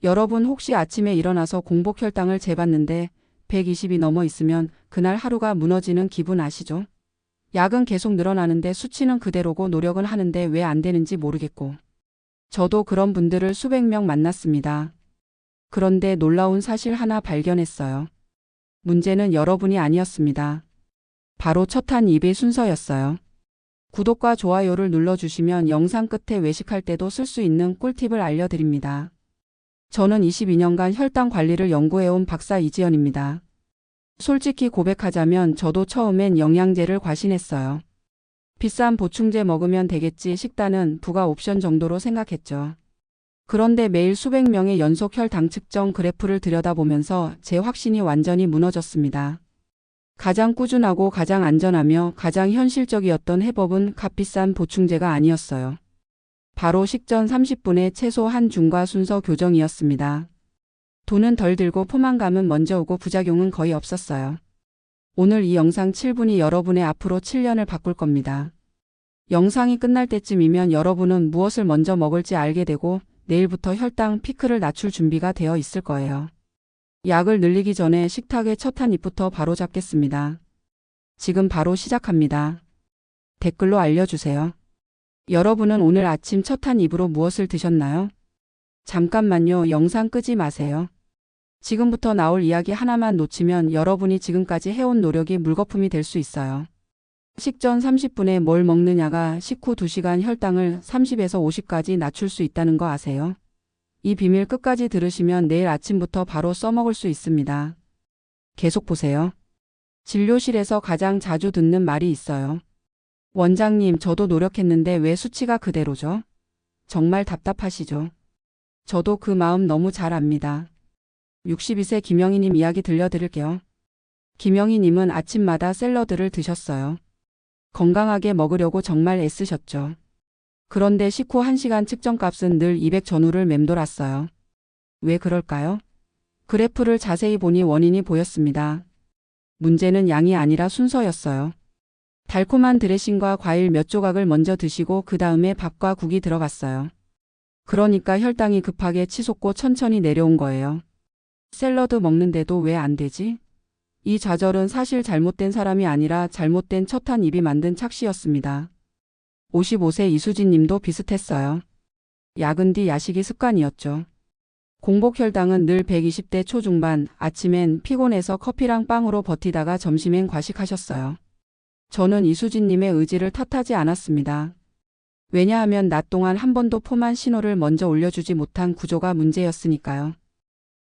여러분 혹시 아침에 일어나서 공복 혈당을 재봤는데 120이 넘어 있으면 그날 하루가 무너지는 기분 아시죠? 약은 계속 늘어나는데 수치는 그대로고 노력은 하는데 왜 안 되는지 모르겠고. 저도 그런 분들을 수백 명 만났습니다. 그런데 놀라운 사실 하나 발견했어요. 문제는 여러분이 아니었습니다. 바로 첫 한 입의 순서였어요. 구독과 좋아요를 눌러주시면 영상 끝에 외식할 때도 쓸 수 있는 꿀팁을 알려드립니다. 저는 22년간 혈당 관리를 연구해온 박사 이지연입니다. 솔직히 고백하자면 저도 처음엔 영양제를 과신했어요. 비싼 보충제 먹으면 되겠지 식단은 부가 옵션 정도로 생각했죠. 그런데 매일 수백 명의 연속 혈당 측정 그래프를 들여다보면서 제 확신이 완전히 무너졌습니다. 가장 꾸준하고 가장 안전하며 가장 현실적이었던 해법은 값비싼 보충제가 아니었어요. 바로 식전 30분의 최소 한 줌과 순서 교정이었습니다. 돈은 덜 들고 포만감은 먼저 오고 부작용은 거의 없었어요. 오늘 이 영상 7분이 여러분의 앞으로 7년을 바꿀 겁니다. 영상이 끝날 때쯤이면 여러분은 무엇을 먼저 먹을지 알게 되고 내일부터 혈당 피크를 낮출 준비가 되어 있을 거예요. 약을 늘리기 전에 식탁의 첫 한 입부터 바로 잡겠습니다. 지금 바로 시작합니다. 댓글로 알려주세요. 여러분은 오늘 아침 첫 한 입으로 무엇을 드셨나요? 잠깐만요. 영상 끄지 마세요. 지금부터 나올 이야기 하나만 놓치면 여러분이 지금까지 해온 노력이 물거품이 될 수 있어요. 식전 30분에 뭘 먹느냐가 식후 2시간 혈당을 30에서 50까지 낮출 수 있다는 거 아세요? 이 비밀 끝까지 들으시면 내일 아침부터 바로 써먹을 수 있습니다. 계속 보세요. 진료실에서 가장 자주 듣는 말이 있어요. 원장님, 저도 노력했는데 왜 수치가 그대로죠? 정말 답답하시죠? 저도 그 마음 너무 잘 압니다. 62세 김영희님 이야기 들려드릴게요. 김영희님은 아침마다 샐러드를 드셨어요. 건강하게 먹으려고 정말 애쓰셨죠. 그런데 식후 1시간 측정값은 늘 200 전후를 맴돌았어요. 왜 그럴까요? 그래프를 자세히 보니 원인이 보였습니다. 문제는 양이 아니라 순서였어요. 달콤한 드레싱과 과일 몇 조각을 먼저 드시고 그 다음에 밥과 국이 들어갔어요. 그러니까 혈당이 급하게 치솟고 천천히 내려온 거예요. 샐러드 먹는데도 왜 안 되지? 이 좌절은 사실 잘못된 사람이 아니라 잘못된 첫 한 입이 만든 착시였습니다. 55세 이수진 님도 비슷했어요. 야근 뒤 야식이 습관이었죠. 공복 혈당은 늘 120대 초중반, 아침엔 피곤해서 커피랑 빵으로 버티다가 점심엔 과식하셨어요. 저는 이수진 님의 의지를 탓하지 않았습니다. 왜냐하면 낮 동안 한 번도 포만 신호를 먼저 올려주지 못한 구조가 문제였으니까요.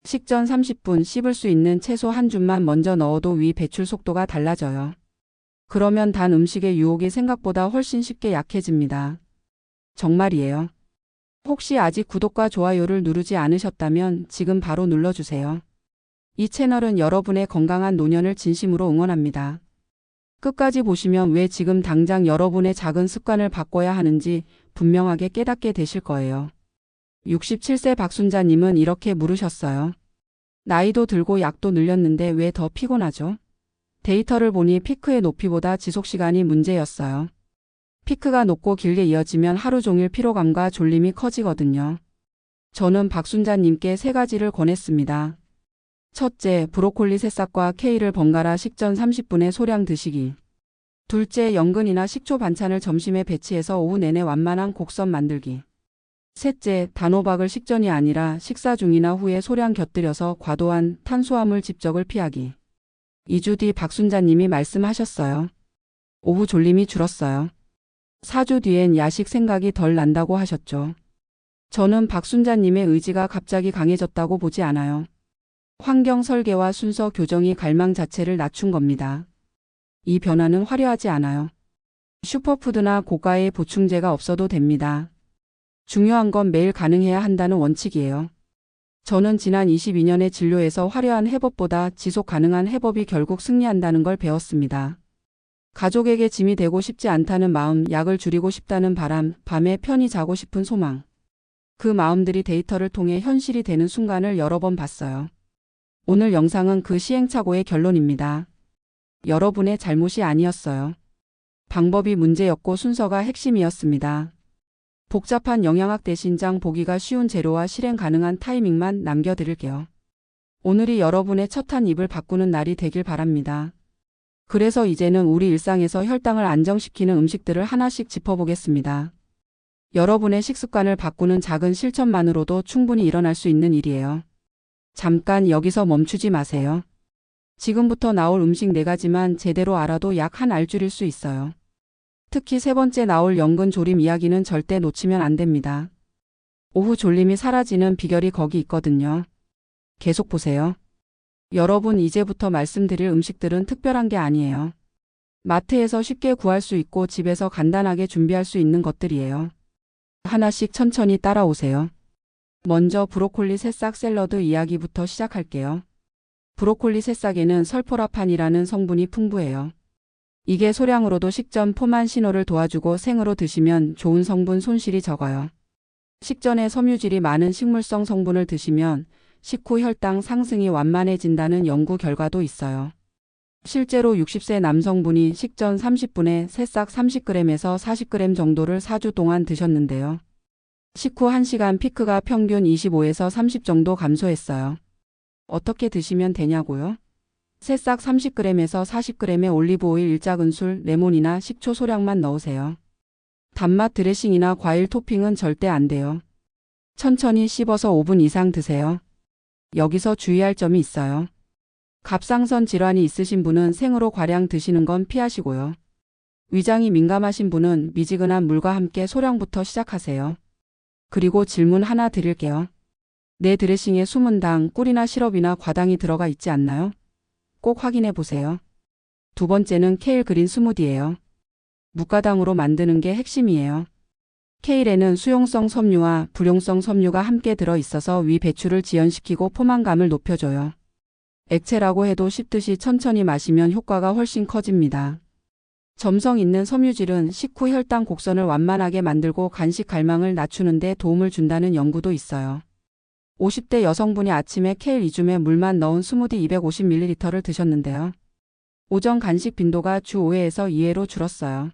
식전 30분 씹을 수 있는 채소 한 줌만 먼저 넣어도 위 배출 속도가 달라져요. 그러면 단 음식의 유혹이 생각보다 훨씬 쉽게 약해집니다. 정말이에요. 혹시 아직 구독과 좋아요를 누르지 않으셨다면 지금 바로 눌러주세요. 이 채널은 여러분의 건강한 노년을 진심으로 응원합니다. 끝까지 보시면 왜 지금 당장 여러분의 작은 습관을 바꿔야 하는지 분명하게 깨닫게 되실 거예요. 67세 박순자님은 이렇게 물으셨어요. 나이도 들고 약도 늘렸는데 왜 더 피곤하죠? 데이터를 보니 피크의 높이보다 지속시간이 문제였어요. 피크가 높고 길게 이어지면 하루 종일 피로감과 졸림이 커지거든요. 저는 박순자님께 3가지를 권했습니다. 첫째, 브로콜리 새싹과 케일을 번갈아 식전 30분에 소량 드시기. 둘째, 연근이나 식초 반찬을 점심에 배치해서 오후 내내 완만한 곡선 만들기. 셋째, 단호박을 식전이 아니라 식사 중이나 후에 소량 곁들여서 과도한 탄수화물 집적을 피하기. 2주 뒤 박순자님이 말씀하셨어요. 오후 졸림이 줄었어요. 4주 뒤엔 야식 생각이 덜 난다고 하셨죠. 저는 박순자님의 의지가 갑자기 강해졌다고 보지 않아요. 환경 설계와 순서 교정이 갈망 자체를 낮춘 겁니다. 이 변화는 화려하지 않아요. 슈퍼푸드나 고가의 보충제가 없어도 됩니다. 중요한 건 매일 가능해야 한다는 원칙이에요. 저는 지난 22년의 진료에서 화려한 해법보다 지속 가능한 해법이 결국 승리한다는 걸 배웠습니다. 가족에게 짐이 되고 싶지 않다는 마음, 약을 줄이고 싶다는 바람, 밤에 편히 자고 싶은 소망. 그 마음들이 데이터를 통해 현실이 되는 순간을 여러 번 봤어요. 오늘 영상은 그 시행착오의 결론입니다. 여러분의 잘못이 아니었어요. 방법이 문제였고 순서가 핵심이었습니다. 복잡한 영양학 대신장 보기가 쉬운 재료와 실행 가능한 타이밍만 남겨드릴게요. 오늘이 여러분의 첫 한 입을 바꾸는 날이 되길 바랍니다. 그래서 이제는 우리 일상에서 혈당을 안정시키는 음식들을 하나씩 짚어보겠습니다. 여러분의 식습관을 바꾸는 작은 실천만으로도 충분히 일어날 수 있는 일이에요. 잠깐 여기서 멈추지 마세요. 지금부터 나올 음식 4가지만 제대로 알아도 약 한 알 줄일 수 있어요. 특히 3번째 나올 연근 조림 이야기는 절대 놓치면 안 됩니다. 오후 졸림이 사라지는 비결이 거기 있거든요. 계속 보세요. 여러분, 이제부터 말씀드릴 음식들은 특별한 게 아니에요. 마트에서 쉽게 구할 수 있고 집에서 간단하게 준비할 수 있는 것들이에요. 하나씩 천천히 따라오세요. 먼저 브로콜리 새싹 샐러드 이야기부터 시작할게요. 브로콜리 새싹에는 설포라판이라는 성분이 풍부해요. 이게 소량으로도 식전 포만 신호를 도와주고 생으로 드시면 좋은 성분 손실이 적어요. 식전에 섬유질이 많은 식물성 성분을 드시면 식후 혈당 상승이 완만해진다는 연구 결과도 있어요. 실제로 60세 남성분이 식전 30분에 새싹 30g에서 40g 정도를 4주 동안 드셨는데요. 식후 1시간 피크가 평균 25에서 30 정도 감소했어요. 어떻게 드시면 되냐고요? 새싹 30g에서 40g의 올리브오일 일작은술, 레몬이나 식초 소량만 넣으세요. 단맛 드레싱이나 과일 토핑은 절대 안 돼요. 천천히 씹어서 5분 이상 드세요. 여기서 주의할 점이 있어요. 갑상선 질환이 있으신 분은 생으로 과량 드시는 건 피하시고요. 위장이 민감하신 분은 미지근한 물과 함께 소량부터 시작하세요. 그리고 질문 하나 드릴게요. 내 드레싱에 숨은 당, 꿀이나 시럽이나 과당이 들어가 있지 않나요? 꼭 확인해 보세요. 2번째는 케일 그린 스무디예요. 무가당으로 만드는 게 핵심이에요. 케일에는 수용성 섬유와 불용성 섬유가 함께 들어있어서 위 배출을 지연시키고 포만감을 높여줘요. 액체라고 해도 씹듯이 천천히 마시면 효과가 훨씬 커집니다. 점성 있는 섬유질은 식후 혈당 곡선을 완만하게 만들고 간식 갈망을 낮추는 데 도움을 준다는 연구도 있어요. 50대 여성분이 아침에 케일 2줌에 물만 넣은 스무디 250ml를 드셨는데요. 오전 간식 빈도가 주 5회에서 2회로 줄었어요.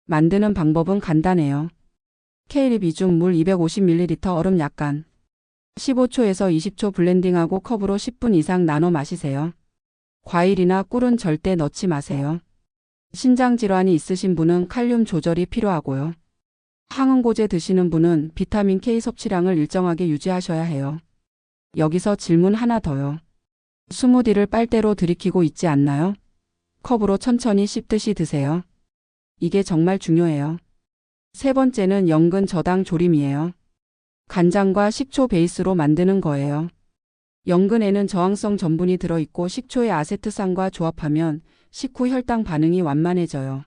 만드는 방법은 간단해요. 케일 잎 2줌 물 250ml 얼음 약간 15초에서 20초 블렌딩하고 컵으로 10분 이상 나눠 마시세요. 과일이나 꿀은 절대 넣지 마세요. 신장 질환이 있으신 분은 칼륨 조절이 필요하고요. 항응고제 드시는 분은 비타민 K 섭취량을 일정하게 유지하셔야 해요. 여기서 질문 하나 더요. 스무디를 빨대로 들이키고 있지 않나요? 컵으로 천천히 씹듯이 드세요. 이게 정말 중요해요. 3번째는 연근 저당 조림이에요. 간장과 식초 베이스로 만드는 거예요. 연근에는 저항성 전분이 들어있고 식초의 아세트산과 조합하면 식후 혈당 반응이 완만해져요.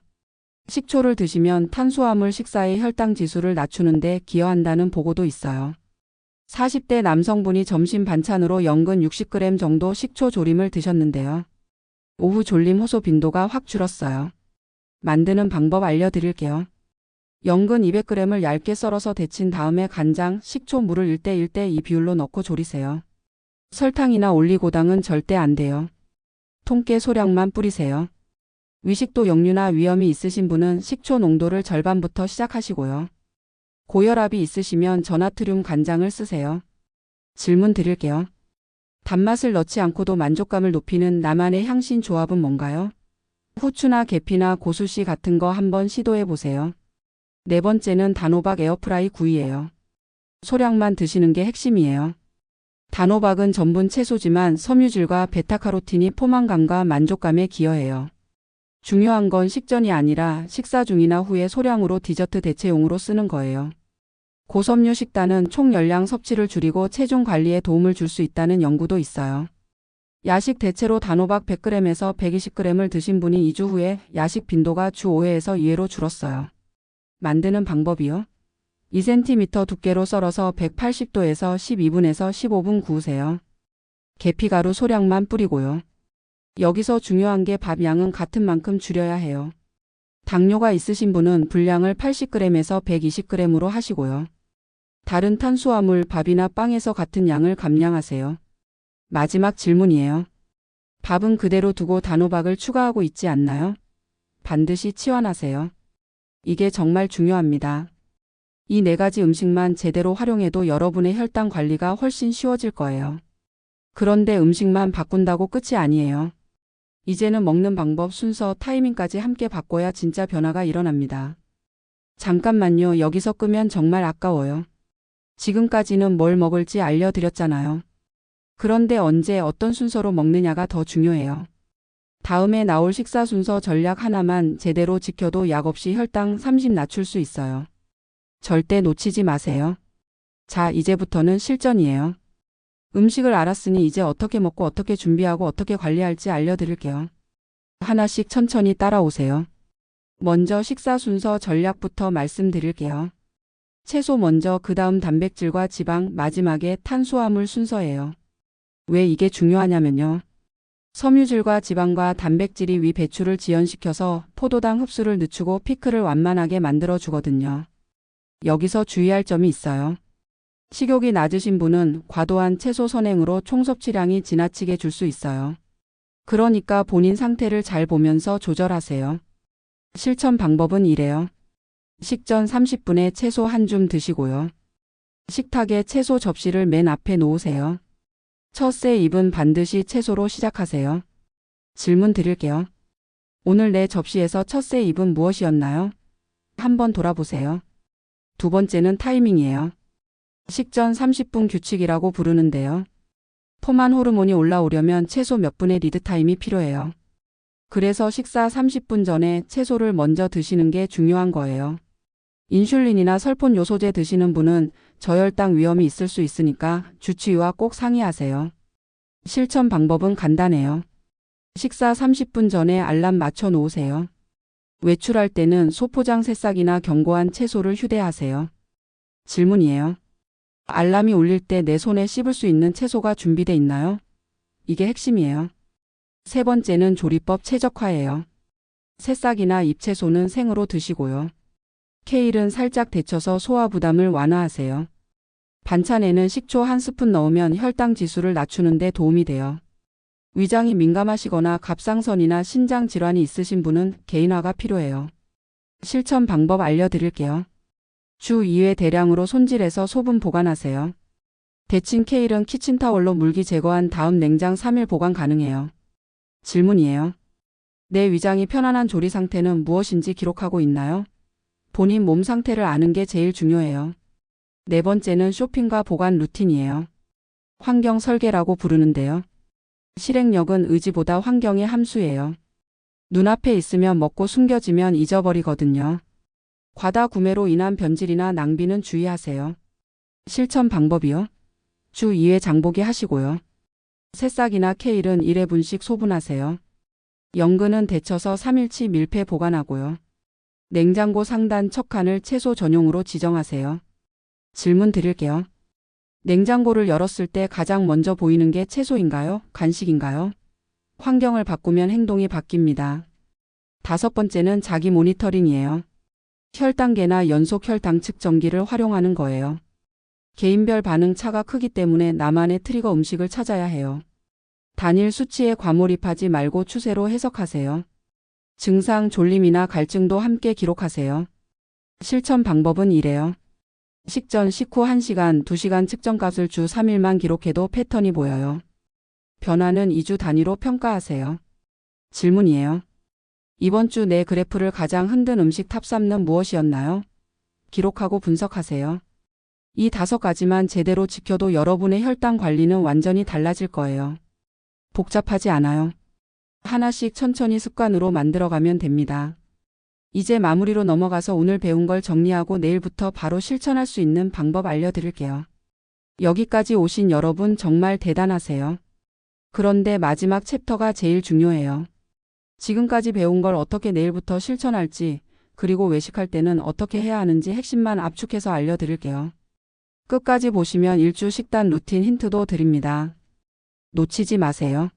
식초를 드시면 탄수화물 식사의 혈당 지수를 낮추는 데 기여한다는 보고도 있어요. 40대 남성분이 점심 반찬으로 연근 60g 정도 식초 조림을 드셨는데요. 오후 졸림 호소 빈도가 확 줄었어요. 만드는 방법 알려드릴게요. 연근 200g을 얇게 썰어서 데친 다음에 간장, 식초, 물을 1대1대2 비율로 넣고 졸이세요. 설탕이나 올리고당은 절대 안 돼요. 통깨 소량만 뿌리세요. 위식도 역류나 위염이 있으신 분은 식초 농도를 절반부터 시작하시고요. 고혈압이 있으시면 저나트륨 간장을 쓰세요. 질문 드릴게요. 단맛을 넣지 않고도 만족감을 높이는 나만의 향신 조합은 뭔가요? 후추나 계피나 고수씨 같은 거 한번 시도해 보세요. 4번째는 단호박 에어프라이 구이예요. 소량만 드시는 게 핵심이에요. 단호박은 전분 채소지만 섬유질과 베타카로틴이 포만감과 만족감에 기여해요. 중요한 건 식전이 아니라 식사 중이나 후에 소량으로 디저트 대체용으로 쓰는 거예요. 고섬유 식단은 총 열량 섭취를 줄이고 체중 관리에 도움을 줄 수 있다는 연구도 있어요. 야식 대체로 단호박 100g에서 120g을 드신 분이 2주 후에 야식 빈도가 주 5회에서 2회로 줄었어요. 만드는 방법이요? 2cm 두께로 썰어서 180도에서 12분에서 15분 구우세요. 계피가루 소량만 뿌리고요. 여기서 중요한 게 밥 양은 같은 만큼 줄여야 해요. 당뇨가 있으신 분은 분량을 80g에서 120g으로 하시고요. 다른 탄수화물, 밥이나 빵에서 같은 양을 감량하세요. 마지막 질문이에요. 밥은 그대로 두고 단호박을 추가하고 있지 않나요? 반드시 치환하세요. 이게 정말 중요합니다. 이 네 가지 음식만 제대로 활용해도 여러분의 혈당 관리가 훨씬 쉬워질 거예요. 그런데 음식만 바꾼다고 끝이 아니에요. 이제는 먹는 방법, 순서, 타이밍까지 함께 바꿔야 진짜 변화가 일어납니다. 잠깐만요. 여기서 끄면 정말 아까워요. 지금까지는 뭘 먹을지 알려드렸잖아요. 그런데 언제 어떤 순서로 먹느냐가 더 중요해요. 다음에 나올 식사 순서 전략 하나만 제대로 지켜도 약 없이 혈당 30 낮출 수 있어요. 절대 놓치지 마세요. 자, 이제부터는 실전이에요. 음식을 알았으니 이제 어떻게 먹고 어떻게 준비하고 어떻게 관리할지 알려드릴게요. 하나씩 천천히 따라오세요. 먼저 식사 순서 전략부터 말씀드릴게요. 채소 먼저, 그 다음 단백질과 지방, 마지막에 탄수화물 순서예요. 왜 이게 중요하냐면요. 섬유질과 지방과 단백질이 위 배출을 지연시켜서 포도당 흡수를 늦추고 피크를 완만하게 만들어 주거든요. 여기서 주의할 점이 있어요. 식욕이 낮으신 분은 과도한 채소 선행으로 총섭취량이 지나치게 줄 수 있어요. 그러니까 본인 상태를 잘 보면서 조절하세요. 실천 방법은 이래요. 식전 30분에 채소 한 줌 드시고요. 식탁에 채소 접시를 맨 앞에 놓으세요. 첫 세 입은 반드시 채소로 시작하세요. 질문 드릴게요. 오늘 내 접시에서 첫 세 입은 무엇이었나요? 한번 돌아보세요. 두 번째는 타이밍이에요. 식전 30분 규칙이라고 부르는데요. 포만 호르몬이 올라오려면 최소 몇 분의 리드 타임이 필요해요. 그래서 식사 30분 전에 채소를 먼저 드시는 게 중요한 거예요. 인슐린이나 설폰 요소제 드시는 분은 저혈당 위험이 있을 수 있으니까 주치의와 꼭 상의하세요. 실천 방법은 간단해요. 식사 30분 전에 알람 맞춰 놓으세요. 외출할 때는 소포장 새싹이나 견고한 채소를 휴대하세요. 질문이에요. 알람이 울릴 때 내 손에 씹을 수 있는 채소가 준비돼 있나요? 이게 핵심이에요. 세 번째는 조리법 최적화예요. 새싹이나 잎채소는 생으로 드시고요. 케일은 살짝 데쳐서 소화 부담을 완화하세요. 반찬에는 식초 한 스푼 넣으면 혈당 지수를 낮추는 데 도움이 돼요. 위장이 민감하시거나 갑상선이나 신장 질환이 있으신 분은 개인화가 필요해요. 실천 방법 알려드릴게요. 주 2회 대량으로 손질해서 소분 보관하세요. 데친 케일은 키친타월로 물기 제거한 다음 냉장 3일 보관 가능해요. 질문이에요. 내 위장이 편안한 조리 상태는 무엇인지 기록하고 있나요? 본인 몸 상태를 아는 게 제일 중요해요. 네 번째는 쇼핑과 보관 루틴이에요. 환경 설계라고 부르는데요. 실행력은 의지보다 환경의 함수예요. 눈앞에 있으면 먹고 숨겨지면 잊어버리거든요. 과다 구매로 인한 변질이나 낭비는 주의하세요. 실천 방법이요. 주 2회 장보기 하시고요. 새싹이나 케일은 1회분씩 소분하세요. 연근은 데쳐서 3일치 밀폐 보관하고요. 냉장고 상단 첫 칸을 채소 전용으로 지정하세요. 질문 드릴게요. 냉장고를 열었을 때 가장 먼저 보이는 게 채소인가요? 간식인가요? 환경을 바꾸면 행동이 바뀝니다. 다섯 번째는 자기 모니터링이에요. 혈당계나 연속 혈당 측정기를 활용하는 거예요. 개인별 반응 차가 크기 때문에 나만의 트리거 음식을 찾아야 해요. 단일 수치에 과몰입하지 말고 추세로 해석하세요. 증상, 졸림이나 갈증도 함께 기록하세요. 실천 방법은 이래요. 식전, 식후 1시간, 2시간 측정값을 주 3일만 기록해도 패턴이 보여요. 변화는 2주 단위로 평가하세요. 질문이에요. 이번 주 내 그래프를 가장 흔든 음식 탑 3는 무엇이었나요? 기록하고 분석하세요. 이 5가지만 제대로 지켜도 여러분의 혈당 관리는 완전히 달라질 거예요. 복잡하지 않아요. 하나씩 천천히 습관으로 만들어가면 됩니다. 이제 마무리로 넘어가서 오늘 배운 걸 정리하고 내일부터 바로 실천할 수 있는 방법 알려드릴게요. 여기까지 오신 여러분 정말 대단하세요. 그런데 마지막 챕터가 제일 중요해요. 지금까지 배운 걸 어떻게 내일부터 실천할지, 그리고 외식할 때는 어떻게 해야 하는지 핵심만 압축해서 알려드릴게요. 끝까지 보시면 일주 식단 루틴 힌트도 드립니다. 놓치지 마세요.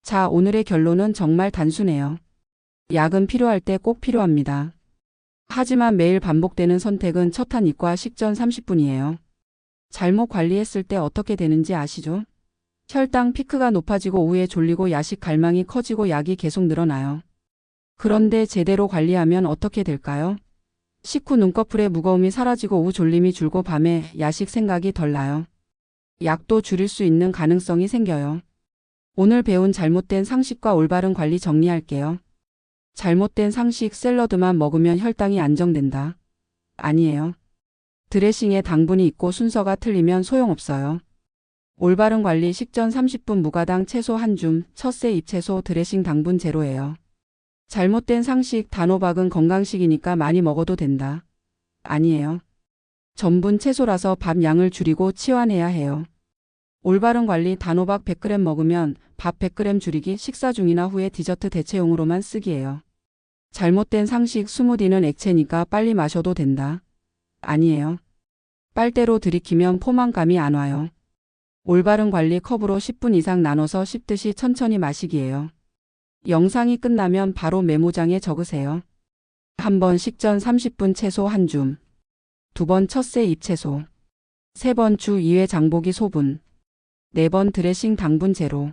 자, 오늘의 결론은 정말 단순해요. 약은 필요할 때 꼭 필요합니다. 하지만 매일 반복되는 선택은 첫 한 입과 식전 30분이에요. 잘못 관리했을 때 어떻게 되는지 아시죠? 혈당 피크가 높아지고 오후에 졸리고 야식 갈망이 커지고 약이 계속 늘어나요. 그런데 제대로 관리하면 어떻게 될까요? 식후 눈꺼풀의 무거움이 사라지고 오후 졸림이 줄고 밤에 야식 생각이 덜 나요. 약도 줄일 수 있는 가능성이 생겨요. 오늘 배운 잘못된 상식과 올바른 관리 정리할게요. 잘못된 상식 샐러드만 먹으면 혈당이 안정된다. 아니에요. 드레싱에 당분이 있고 순서가 틀리면 소용없어요. 올바른 관리 식전 30분 무가당 채소 한 줌, 첫새 잎채소 드레싱 당분 제로예요. 잘못된 상식 단호박은 건강식이니까 많이 먹어도 된다. 아니에요. 전분 채소라서 밥 양을 줄이고 치환해야 해요. 올바른 관리 단호박 100g 먹으면 밥 100g 줄이기 식사 중이나 후에 디저트 대체용으로만 쓰기예요. 잘못된 상식 스무디는 액체니까 빨리 마셔도 된다. 아니에요. 빨대로 들이키면 포만감이 안 와요. 올바른 관리 컵으로 10분 이상 나눠서 씹듯이 천천히 마시기예요. 영상이 끝나면 바로 메모장에 적으세요. 1번 식전 30분 채소 한 줌. 2번 첫새 잎채소. 3번 주 2회 장보기 소분. 4번 드레싱 당분 제로.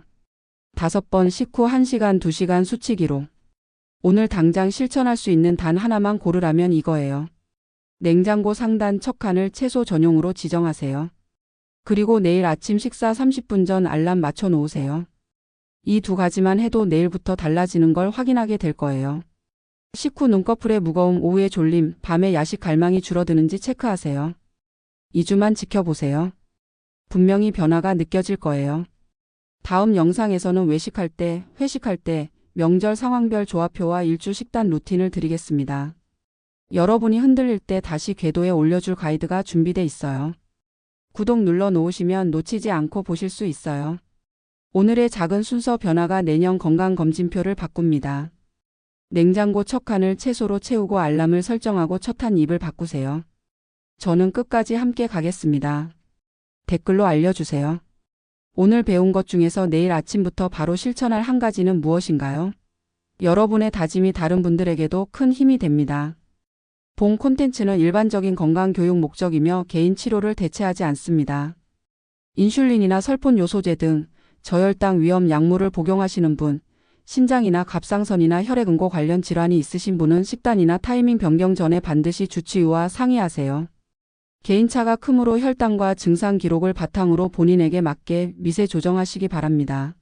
5번 식후 1시간 2시간 수치기로. 오늘 당장 실천할 수 있는 단 하나만 고르라면 이거예요. 냉장고 상단 척칸을 채소 전용으로 지정하세요. 그리고 내일 아침 식사 30분 전 알람 맞춰 놓으세요. 이 2가지만 해도 내일부터 달라지는 걸 확인하게 될 거예요. 식후 눈꺼풀의 무거움, 오후의 졸림, 밤에 야식 갈망이 줄어드는지 체크하세요. 2주만 지켜보세요. 분명히 변화가 느껴질 거예요. 다음 영상에서는 외식할 때, 회식할 때, 명절 상황별 조합표와 일주 식단 루틴을 드리겠습니다. 여러분이 흔들릴 때 다시 궤도에 올려줄 가이드가 준비돼 있어요. 구독 눌러 놓으시면 놓치지 않고 보실 수 있어요. 오늘의 작은 순서 변화가 내년 건강검진표를 바꿉니다. 냉장고 척칸을 채소로 채우고 알람을 설정하고 첫 한 입을 바꾸세요. 저는 끝까지 함께 가겠습니다. 댓글로 알려주세요. 오늘 배운 것 중에서 내일 아침부터 바로 실천할 한 가지는 무엇인가요? 여러분의 다짐이 다른 분들에게도 큰 힘이 됩니다. 본 콘텐츠는 일반적인 건강교육 목적이며 개인 치료를 대체하지 않습니다. 인슐린이나 설폰 요소제 등 저혈당 위험 약물을 복용하시는 분, 신장이나 갑상선이나 혈액응고 관련 질환이 있으신 분은 식단이나 타이밍 변경 전에 반드시 주치의와 상의하세요. 개인차가 크므로 혈당과 증상 기록을 바탕으로 본인에게 맞게 미세 조정하시기 바랍니다.